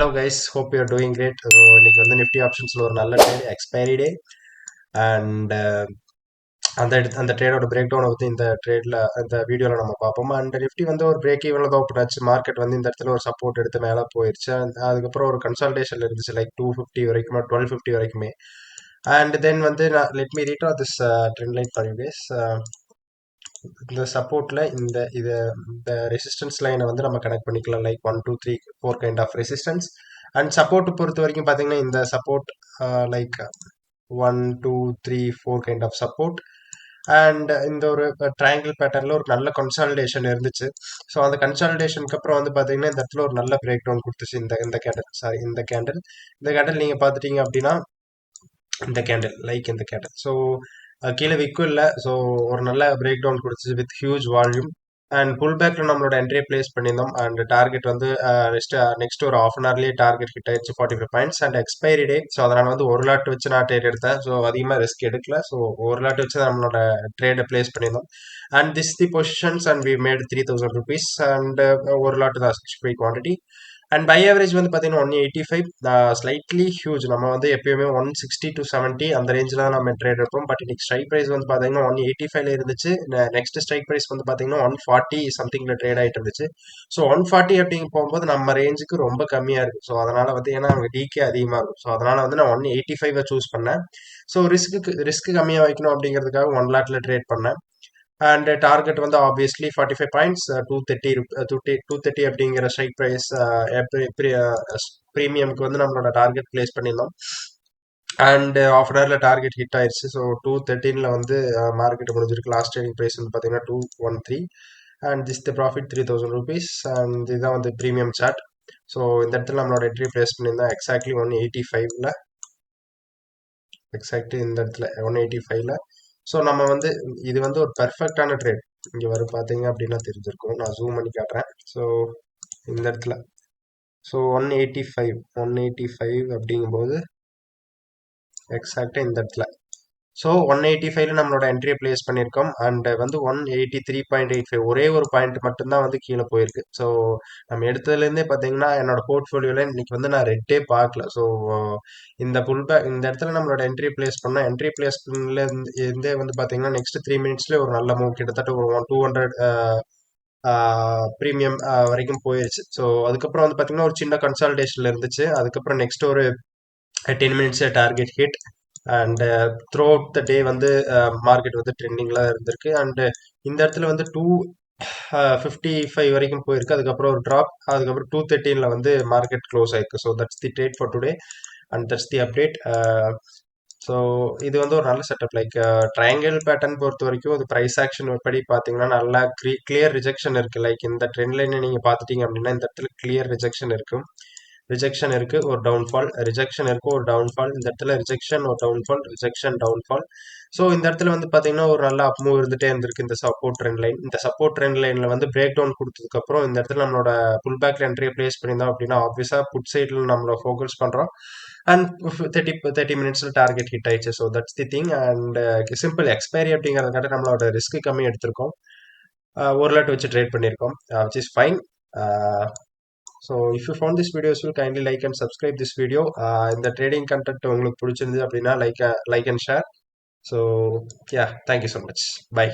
Hello guys, hope you're doing great. So இன்னைக்கு வந்து Nifty ஆப்ஷன்ஸ்ல ஒரு நல்ல ட்ரேட் எக்ஸ்பைரி டே அண்ட் அந்த ட்ரேடோட பிரேக் டவுன் வந்து இந்த வீடியோல நம்ம பார்ப்போம். அண்ட் நிஃப்டி வந்து ஒரு பிரேக் ஈவன்ல தான் ஓப்பன் ஆச்சு. மார்க்கெட் வந்து இந்த இடத்துல ஒரு சப்போர்ட் எடுத்து மேலே போயிருச்சு. அதுக்கப்புறம் ஒரு கன்சல்டேஷன்ல இருந்துச்சு லைக் 250 வரைக்குமே 1250 வரைக்குமே. அண்ட் தென் வந்து let me read this trend line for you guys. இந்த சப்போர்ட்ல இந்த ரெசிஸ்டன்ஸ் லைனை வந்து நம்ம கனெக்ட் பண்ணிக்கலாம் like 1 2 3 4 kind of resistance. And support பொறுத்த வரைக்கும் பார்த்தீங்கன்னா இந்த support like 1 2 3 4 kind of support. And இந்த ஒரு ட்ரையாங்கிள் பேட்டர்ல ஒரு நல்ல கன்சாலிடேஷன் இருந்துச்சு. ஸோ அந்த கன்சாலிடேஷனுக்கு அப்புறம் வந்து பார்த்தீங்கன்னா இந்த இடத்துல ஒரு நல்ல பிரேக் டவுன் கொடுத்துச்சு. இந்த கேண்டல் நீங்க பார்த்துட்டீங்க அப்படின்னா இந்த கேண்டல் ஸோ கீழே விற்கும் இல்லை. ஸோ ஒரு நல்ல பிரேக் டவுன் கொடுத்துச்சு வித் ஹியூஜ் வால்யூம். அண்ட் புல் பேக்ல நம்மளோட என்ட்ரியை பிளேஸ் பண்ணியிருந்தோம். அண்ட் டார்கெட் வந்து நெக்ஸ்ட் ஒரு ஹாஃப் அன் ஹவர்லேயே டார்கெட் ஹிட் ஆயிடுச்சு 45 points and expiry day. So அதனால் வந்து ஒரு லாட் வச்சு நான் ட்ரேட் எடுத்தேன். ஸோ அதிகமாக ரிஸ்க் எடுக்கல. ஸோ ஒரு லாட் வச்சு நம்மளோட ட்ரேடை பிளேஸ் பண்ணியிருந்தோம். And this the positions and we made 3000 rupees and ஒரு லாட் தான் specific quantity. And by average வந்து பார்த்தீங்கன்னா 185 ஸ்லைட்லி ஹியூஜ். நம்ம வந்து எப்பயுமே 160 to 70 அந்த ரேஞ்சில் தான் நம்ம ட்ரேட் எடுப்போம். பட் இன்னைக்கு ஸ்ட்ரைக் ப்ரைஸ் வந்து பார்த்தீங்கன்னா 185ல இருந்துச்சு. நெக்ஸ்ட் ஸ்ட்ரைக் ப்ரைஸ் வந்து பார்த்தீங்கன்னா 140 சம்திங்ல ட்ரேட் ஆகிட்டு இருந்துச்சு. ஸோ 140 அப்படிங்க போகும்போது நம்ம ரேஞ்சுக்கு ரொம்ப கம்மியாக இருக்குது. ஸோ அதனால வந்து ஏன்னா அவங்க டிகே அதிகமாக இருக்கும். ஸோ அதனால வந்து நான் 185 சூஸ் பண்ணேன். ஸோ ரிஸ்க் கம்மியாக வைக்கணும் அப்படிங்கிறதுக்காக 1 லாட்ல ட்ரேட் பண்ணேன். அண்ட் டார்கெட் வந்து ஆப்வியஸ்லி 45 பாயிண்ட்ஸ் 230 அப்படிங்கிற ஸ்ட்ரைக் ப்ரைஸ் ப்ரீமியம்க்கு வந்து நம்மளோட டார்கெட் பிளேஸ் பண்ணியிருந்தோம். அண்ட் ஆஃப் அன் ஹவர்ல டார்கெட் ஹிட் ஆயிடுச்சு. ஸோ 213ல வந்து மார்க்கெட் முடிஞ்சிருக்கு. லாஸ்ட் ட்ரேடிங் ப்ரைஸ் வந்து பார்த்தீங்கன்னா 213 and this the profit 3000 rupees. And இதுதான் வந்து ப்ரீமியம் சார்ட். ஸோ இந்த இடத்துல நம்மளோட என்ட்ரி பிளேஸ் பண்ணியிருந்தோம் எக்ஸாக்ட்லி 185ல. எக்ஸாக்ட்லி இந்த இடத்துல 185ல. ஸோ நம்ம வந்து இது வந்து ஒரு பெர்ஃபெக்டான ட்ரேட். இங்கே வர பார்த்தீங்க அப்படின்னா தெரிஞ்சிருக்கும். நான் ஜூம் பண்ணி காட்டுறேன். ஸோ இந்த இடத்துல ஸோ 185 அப்படிங்கும்போது எக்ஸாக்டாக இந்த இடத்துல ஸோ 185ல நம்மளோட என்ட்ரியை பிளேஸ் பண்ணியிருக்கோம். அண்ட் வந்து 183.85 ஒரே ஒரு பாயிண்ட் மட்டும்தான் வந்து கீழே போயிருக்கு. ஸோ நம்ம எடுத்ததுலேருந்தே பார்த்தீங்கன்னா என்னோட போர்ட்ஃபோலியோவில் இன்னைக்கு வந்து நான் ரெட்டே பார்க்கல. ஸோ இந்த இடத்துல நம்மளோட என்ட்ரி பிளேஸ் பண்ணால் என்ட்ரி பிளேஸ் இருந்தே வந்து பார்த்தீங்கன்னா நெக்ஸ்ட் 3 மினிட்ஸ்லேயே ஒரு நல்ல மூவ் கிட்டத்தட்ட ஒரு 200 ப்ரீமியம் வரைக்கும் போயிருச்சு. ஸோ அதுக்கப்புறம் வந்து பார்த்தீங்கன்னா ஒரு சின்ன கன்சால்டேஷன்ல இருந்துச்சு. அதுக்கப்புறம் நெக்ஸ்ட் ஒரு 10 minutes target hit. And throughout the day வந்து மார்க்கெட் வந்து ட்ரெண்டிங்ல இருந்திருக்கு. அண்ட் இந்த இடத்துல வந்து 255 வரைக்கும் போயிருக்கு. அதுக்கப்புறம் ஒரு ட்ராப். அதுக்கப்புறம் 213ல வந்து மார்க்கெட் க்ளோஸ் ஆயிருக்கு. So that's the trade for today and that's the update. So இது வந்து ஒரு நல்ல செட்டப் லைக் ட்ரையாங்கிள் பேட்டர்ன் பொறுத்த வரைக்கும் அது ப்ரைஸ் ஆக்ஷன் படி பார்த்தீங்கன்னா நல்லா கிளியர் ரிஜெக்ஷன் இருக்கு. லைக் இந்த ட்ரெண்ட் லைனை நீங்க பார்த்துட்டீங்க அப்படின்னா இந்த இடத்துல கிளியர் ரிஜெக்ஷன் இருக்கு ஒரு டவுன்ஃபால், ரிஜெக்ஷன் இருக்கு ஒரு டவுன்ஃபால். இந்த இடத்துல ரிஜெக்ஷன் ஒரு டவுன்ஃபால், ரிஜெக்ஷன் டவுன்ஃபால். ஸோ இந்த இடத்துல வந்து பார்த்தீங்கன்னா ஒரு நல்ல அப் மூவ் இருந்துட்டே இருந்திருக்கு இந்த சப்போர்ட் ட்ரெண்ட் லைன். இந்த சப்போர்ட் ட்ரெண்ட் லைன்ல வந்து பிரேக் டவுன் கொடுத்ததுக்கு அப்புறம் இந்த இடத்துல நம்மளோட புல் பேக் என்ட்ரியை பிளேஸ் பண்ணியிருந்தோம் அப்படின்னா ஆப்வியஸா புட் சைடில் நம்மள ஃபோக்கஸ் பண்றோம். அண்ட் 30 மினிட்ஸ்ல டார்கெட் ஹிட் ஆயிடுச்சு. So that's the thing. And simple expiry அப்படிங்கிறதுக்காக நம்மளோட ரிஸ்க் கம்மி எடுத்திருக்கோம். ஒரு லாட் வச்சு ட்ரேட் பண்ணியிருக்கோம் which is fine. So if you found this video useful, kindly like and subscribe this video. இந்த ட்ரேடிங் கண்டென்ட் உங்களுக்கு பிடிச்சிருந்தது அப்படின்னா like and share. So yeah, thank you so much. Bye.